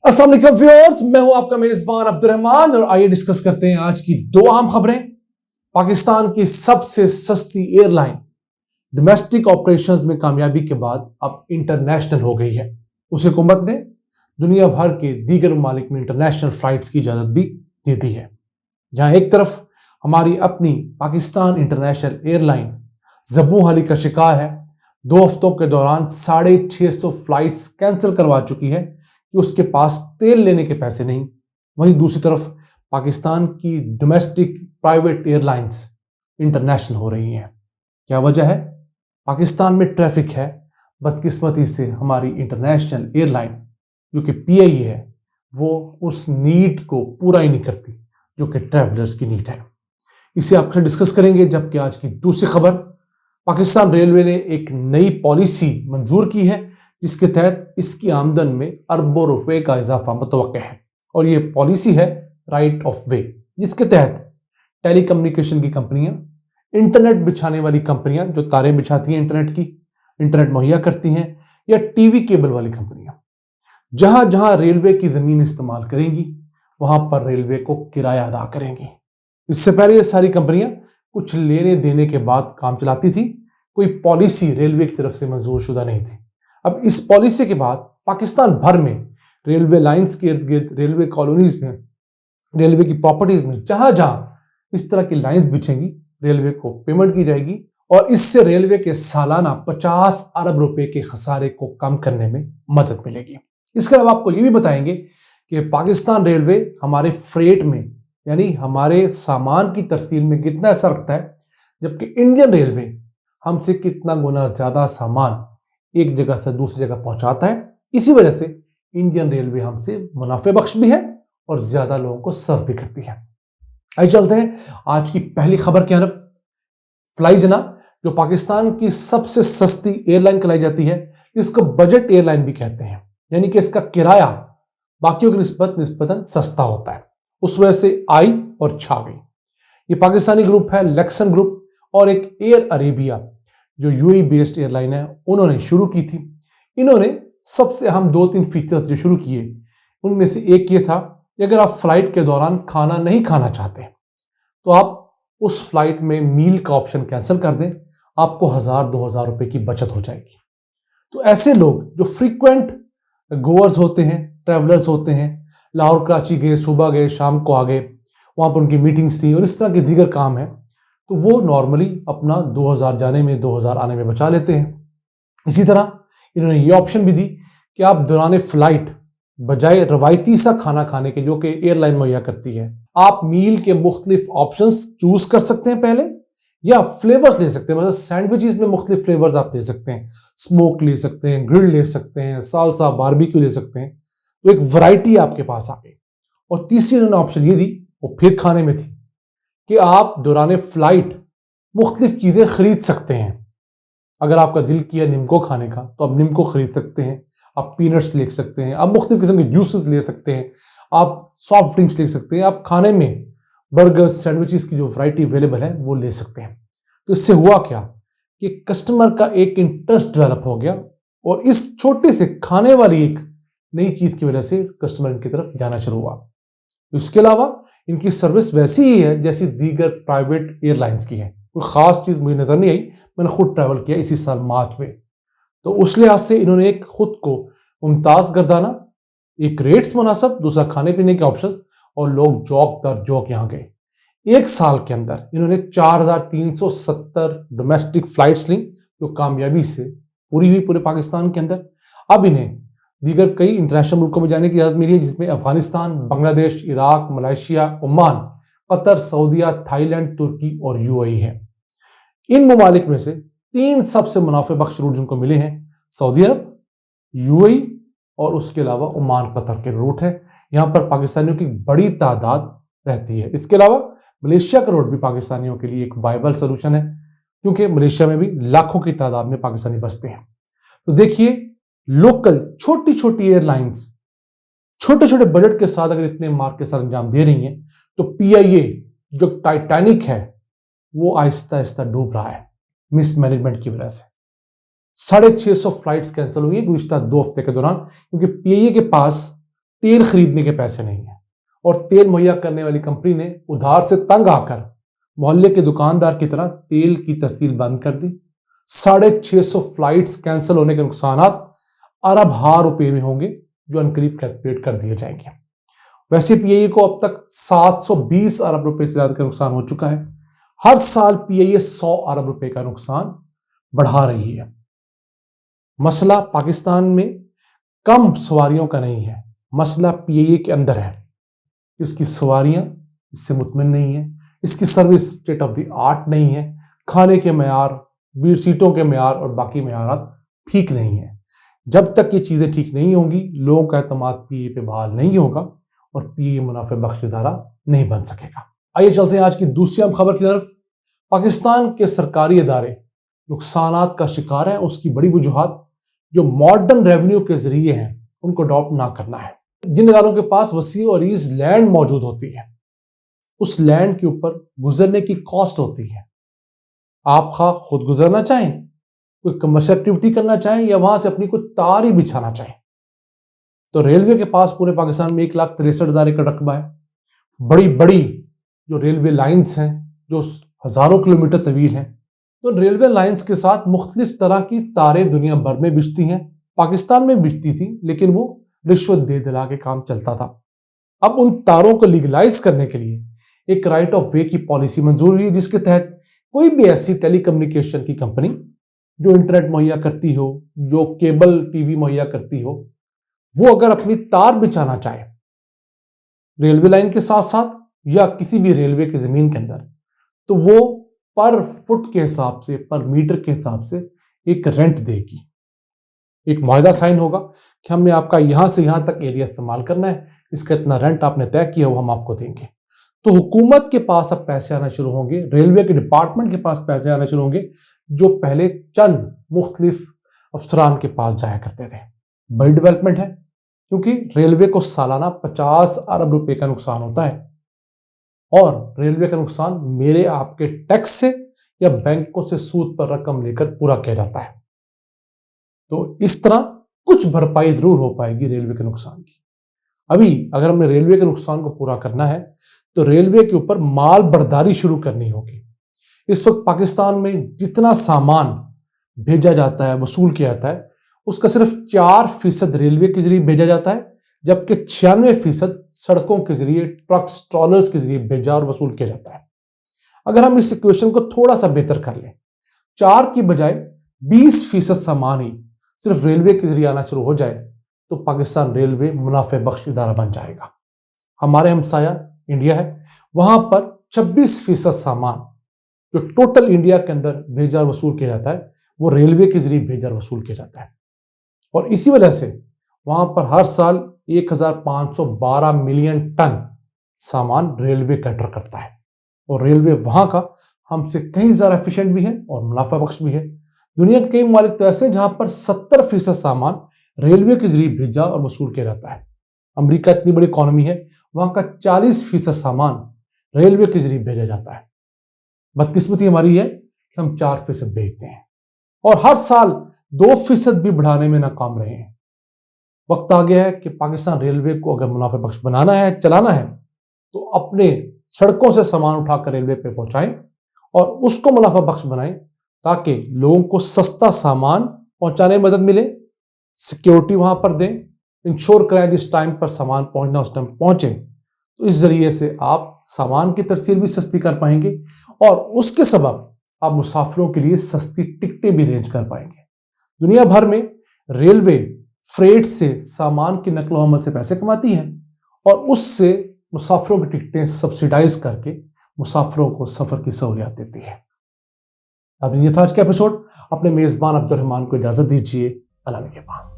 अस्सलाम वालेकुम व्यूअर्स, मैं हूं आपका मेजबान अब्दुर्रहमान और आइए डिस्कस करते हैं आज की दो अहम खबरें। पाकिस्तान की सबसे सस्ती एयरलाइन डोमेस्टिक ऑपरेशंस में कामयाबी के बाद अब इंटरनेशनल हो गई है। उस हुकूमत ने दुनिया भर के दीगर ममालिक में इंटरनेशनल फ्लाइट्स की इजाजत भी दे दी है। जहां एक तरफ हमारी अपनी पाकिस्तान इंटरनेशनल एयरलाइन जबू हाली का शिकार है, 2 हफ्तों के दौरान 650 फ्लाइट्स कैंसिल करवा चुकी है कि उसके पास तेल लेने के पैसे नहीं। वहीं दूसरी तरफ पाकिस्तान की डोमेस्टिक प्राइवेट एयरलाइंस इंटरनेशनल हो रही हैं। क्या वजह है? पाकिस्तान में ट्रैफिक है। बदकिस्मती से हमारी इंटरनेशनल एयरलाइन जो कि पीआईए है, वो उस नीड को पूरा ही नहीं करती जो कि ट्रैवलर्स की नीड है। इसे आपसे डिस्कस करेंगे। जबकि आज की दूसरी खबर, पाकिस्तान रेलवे ने एक नई पॉलिसी मंजूर की है जिसके तहत इसकी आमदन में अरबों रुपए का इजाफा मुतवक्के है। और ये पॉलिसी है राइट ऑफ वे, जिसके तहत टेली कम्युनिकेशन की कंपनियां, इंटरनेट बिछाने वाली कंपनियां जो तारें बिछाती हैं इंटरनेट मुहैया करती हैं, या टीवी केबल वाली कंपनियां, जहां जहां रेलवे की जमीन इस्तेमाल करेंगी वहां पर रेलवे को किराया अदा करेंगी। इससे पहले ये सारी कंपनियां कुछ लेने देने के बाद काम चलाती थी। कोई पॉलिसी रेलवे की तरफ से मंजूर शुदा नहीं थी। अब इस पॉलिसी के बाद पाकिस्तान भर में रेलवे लाइंस के इर्द गिर्द, रेलवे कॉलोनीज में, रेलवे की प्रॉपर्टीज में, जहां जहां इस तरह की लाइंस बिछेंगी, रेलवे को पेमेंट की जाएगी और इससे रेलवे के सालाना 50 अरब रुपए के खसारे को कम करने में मदद मिलेगी। इसके अलावा आपको ये भी बताएंगे कि पाकिस्तान रेलवे हमारे फ्रेट में, यानी हमारे सामान की तरसील में कितना असर रखता है, जबकि इंडियन रेलवे हमसे कितना गुना ज्यादा सामान एक जगह से दूसरी जगह पहुंचाता है। इसी वजह से इंडियन रेलवे हमसे मुनाफे बख्श भी है और ज्यादा लोगों को सर्व भी करती है। आइए चलते हैं आज की पहली खबर की तरफ। फ्लाइजना, जो पाकिस्तान की सबसे सस्ती एयरलाइन कहलाई जाती है, इसको बजट एयरलाइन भी कहते हैं, यानी कि इसका किराया बाकियों की निस्बतन सस्ता होता है। उस वजह से आई और छा गई। ये पाकिस्तानी ग्रुप है लेक्सन ग्रुप, और एक एयर अरेबिया जो यूएई बेस्ड एयरलाइन है, उन्होंने शुरू की थी। इन्होंने सबसे अहम 2-3 फीचर्स जो शुरू किए, उनमें से एक ये था कि अगर आप फ्लाइट के दौरान खाना नहीं खाना चाहते तो आप उस फ्लाइट में मील का ऑप्शन कैंसिल कर दें, आपको 1000-2000 रुपए की बचत हो जाएगी। तो ऐसे लोग जो फ्रीक्वेंट गोअर्स होते हैं, ट्रैवलर्स होते हैं, लाहौर कराची गए, सुबह गए, शाम को आ गए, वहाँ पर उनकी मीटिंग्स थी और इस तरह के दीगर काम है, तो वो नॉर्मली अपना 2000 जाने में 2000 आने में बचा लेते हैं। इसी तरह इन्होंने ये ऑप्शन भी दी कि आप दौरान फ्लाइट बजाय रवायती सा खाना खाने के, जो कि एयरलाइन मुहैया करती है, आप मील के मुख्तलिफ ऑप्शंस चूज कर सकते हैं पहले, या फ्लेवर्स ले सकते हैं। मतलब सैंडविचेस में मुख्तलिफ फ्लेवर्स आप ले सकते हैं, स्मोक ले सकते हैं, ग्रिल ले सकते हैं, सालसा, बारबेक्यू ले सकते हैं। तो एक वैरायटी आपके पास आ गई। और तीसरी इन्होंने ऑप्शन ये दी, वो फिर खाने में थी, कि आप दौरान फ्लाइट मुख्तलिफ चीज़ें खरीद सकते हैं। अगर आपका दिल किया निम्को खाने का तो आप निम्को खरीद सकते हैं, आप पीनट्स ले सकते हैं, आप मुख्तलिफ किस्म के जूसेस ले सकते हैं, आप सॉफ्ट ड्रिंक्स ले सकते हैं, आप खाने में बर्गर, सैंडविचेस की जो वैरायटी अवेलेबल है वो ले सकते हैं। तो इससे हुआ क्या कि कस्टमर का एक इंटरेस्ट डेवलप हो गया और इस छोटे से खाने वाली एक नई चीज़ की वजह से कस्टमर इनकी तरफ जाना शुरू हुआ। इसके अलावा इनकी सर्विस वैसी ही है जैसी दीगर प्राइवेट एयरलाइंस की है। कोई ख़ास चीज़ मुझे नज़र नहीं आई। मैंने खुद ट्रैवल किया इसी साल मार्च में, तो उस लिहाज से इन्होंने एक खुद को मुमताज़ गर्दाना, एक रेट्स मुनासब, दूसरा खाने पीने के ऑप्शंस, और लोग जौक दर जौक यहाँ गए। एक साल के अंदर इन्होंने 4370 डोमेस्टिक फ्लाइट्स ली, जो कामयाबी से पूरी हुई पूरे पाकिस्तान के अंदर। अब इन्हें दीगर कई इंटरनेशनल मुल्कों में जाने की इजाज़त मिली है, जिसमें Afghanistan, Bangladesh, Iraq, Malaysia, Oman, Qatar, सऊदीया, थाईलैंड, तुर्की और यूएई है। इन ममालिक में से 3 सबसे मुनाफे बख्श रूट जिनको मिले हैं, सऊदी अरब, यूएई और उसके अलावा ओमान, कतर के रूट हैं। यहाँ पर पाकिस्तानियों की बड़ी तादाद रहती है। इसके अलावा मलेशिया का रूट भी पाकिस्तानियों के लिए एक वायबल सोल्यूशन है, क्योंकि मलेशिया में भी लाखों की तादाद में पाकिस्तानी बसते हैं। तो देखिए, लोकल छोटी छोटी एयरलाइंस छोटे छोटे बजट के साथ अगर इतने मार्क के साथ अंजाम दे रही हैं, तो पीआईए जो टाइटैनिक है वो आहिस्ता आहिस्ता डूब रहा है मिसमैनेजमेंट की वजह से। 650 फ्लाइट्स कैंसिल हुई गुज़िश्ता 2 हफ्ते के दौरान, क्योंकि पीआईए के पास तेल खरीदने के पैसे नहीं है और तेल मुहैया करने वाली कंपनी ने उधार से तंग आकर मोहल्ले के दुकानदार की तरह तेल की तरसील बंद कर दी। 650 फ्लाइट्स कैंसिल होने के नुकसान अरब हार रुपए में होंगे, जो अनकरीब कैलकुलेट कर दिए जाएंगे। वैसे पीआईए को अब तक 720 अरब रुपए से ज्यादा का नुकसान हो चुका है। हर साल पीआईए 100 अरब रुपए का नुकसान बढ़ा रही है। मसला पाकिस्तान में कम सवारियों का नहीं है, मसला पीआईए के अंदर है कि उसकी सवारियां इससे मुतमिन नहीं है, इसकी service state of the art नहीं है, खाने के मेयार, सीटों के मेयार और बाकी मेयारात ठीक नहीं है। जब तक ये चीजें ठीक नहीं होंगी, लोगों का एतमाद पीआईए पे बहाल नहीं होगा और पीआईए मुनाफे बख्श इदारा नहीं बन सकेगा। आइए चलते हैं आज की दूसरी अहम खबर की तरफ। पाकिस्तान के सरकारी इदारे नुकसानात का शिकार है। उसकी बड़ी वजूहात जो मॉडर्न रेवेन्यू के जरिए हैं उनको अडॉप्ट ना करना है। जिन इदारों के पास वसी और ईज लैंड मौजूद होती है, उस लैंड के ऊपर गुजरने की कॉस्ट होती है। आप खा खुद गुजरना चाहें, कोई कमर्शियल एक्टिविटी करना चाहें या वहां से अपनी कोई तार ही बिछाना चाहें, तो रेलवे के पास पूरे पाकिस्तान में 1,63,000 एकड़ रकबा है। बड़ी बड़ी जो रेलवे लाइंस हैं जो हजारों किलोमीटर तवील हैं, तो रेलवे लाइंस के साथ मुख्तलिफ तरह की तारें दुनिया भर में बिछती हैं। पाकिस्तान में बिछती थी, लेकिन वो रिश्वत दे दिला के काम चलता था। अब उन तारों को लीगलाइज करने के लिए एक राइट ऑफ वे की पॉलिसी मंजूर हुई, जिसके तहत कोई भी ऐसी टेलीकम्युनिकेशन की कंपनी जो इंटरनेट मुहैया करती हो, जो केबल टीवी मुहैया करती हो, वो अगर अपनी तार बिछाना चाहे रेलवे लाइन के साथ साथ या किसी भी रेलवे की जमीन के अंदर, तो वो पर फुट के हिसाब से, पर मीटर के हिसाब से एक रेंट देगी। एक मुआहदा साइन होगा कि हमने आपका यहां से यहां तक एरिया इस्तेमाल करना है, इसका इतना रेंट आपने तय किया वो हम आपको देंगे। तो हुकूमत के पास अब पैसे आना शुरू होंगे, रेलवे के डिपार्टमेंट के पास पैसे आना शुरू होंगे, जो पहले चंद मुख्तलिफ अफसरान के पास जाया करते थे। बड़ी डेवलपमेंट है, क्योंकि रेलवे को सालाना 50 अरब रुपए का नुकसान होता है और रेलवे का नुकसान मेरे आपके टैक्स से या बैंकों से सूद पर रकम लेकर पूरा किया जाता है। तो इस तरह कुछ भरपाई जरूर हो पाएगी रेलवे के नुकसान की। अभी अगर हमें रेलवे के नुकसान को पूरा करना है तो रेलवे के ऊपर माल बर्दारी शुरू करनी होगी। इस वक्त पाकिस्तान में जितना सामान भेजा जाता है, वसूल किया जाता है, उसका सिर्फ 4% रेलवे के जरिए भेजा जाता है, जबकि 96% सड़कों के जरिए, ट्रक्स, ट्रॉलर्स के जरिए भेजा और वसूल किया जाता है। अगर हम इस इक्वेशन को थोड़ा सा बेहतर कर लें, 4 की बजाय 20% सामान ही सिर्फ रेलवे के जरिए आना शुरू हो जाए, तो पाकिस्तान रेलवे मुनाफे बख्श इदारा बन जाएगा। हमारे हमसाया इंडिया है, वहां पर 26% सामान जो टोटल इंडिया के अंदर भेजा और वसूल किया जाता है, वो रेलवे के जरिए भेजा और वसूल किया जाता है। और इसी वजह से वहां पर हर साल 1512 मिलियन टन सामान रेलवे कैटर करता है और रेलवे वहां का हमसे कहीं ज्यादा एफिशिएंट भी है और मुनाफा बख्श भी है। दुनिया के कई ममालिक तो ऐसे हैं जहां पर 70% सामान रेलवे के जरिए भेजा और वसूल किया जाता है। अमेरिका इतनी बड़ी इकॉनमी है, वहां का 40% सामान रेलवे के जरिए भेजा जाता है। बदकिस्मती हमारी है कि हम 4% भेजते हैं और हर साल 2% भी बढ़ाने में नाकाम रहे हैं। वक्त आ गया है कि पाकिस्तान रेलवे को अगर मुनाफे बख्श बनाना है, चलाना है, तो अपने सड़कों से सामान उठाकर रेलवे पे पहुंचाएं और उसको मुनाफा बख्श बनाएं, ताकि लोगों को सस्ता सामान पहुंचाने में मदद मिले, सिक्योरिटी वहां पर दें, इंश्योर कराएं जिस टाइम पर सामान पहुंचना उस टाइम पहुंचे। तो इस जरिए से आप सामान की तरसील भी सस्ती कर पाएंगे और उसके सबब आप मुसाफिरों के लिए सस्ती टिकटें भी अरेंज कर पाएंगे। दुनिया भर में रेलवे फ्रेट से सामान की नकलो हमल से पैसे कमाती है और उससे मुसाफिरों की टिकटें सब्सिडाइज करके मुसाफिरों को सफर की सहूलियत देती है। ये था आज का एपिसोड। अपने मेजबान अब्दुल रहमान को इजाजत दीजिए। अल्लाह के बाद।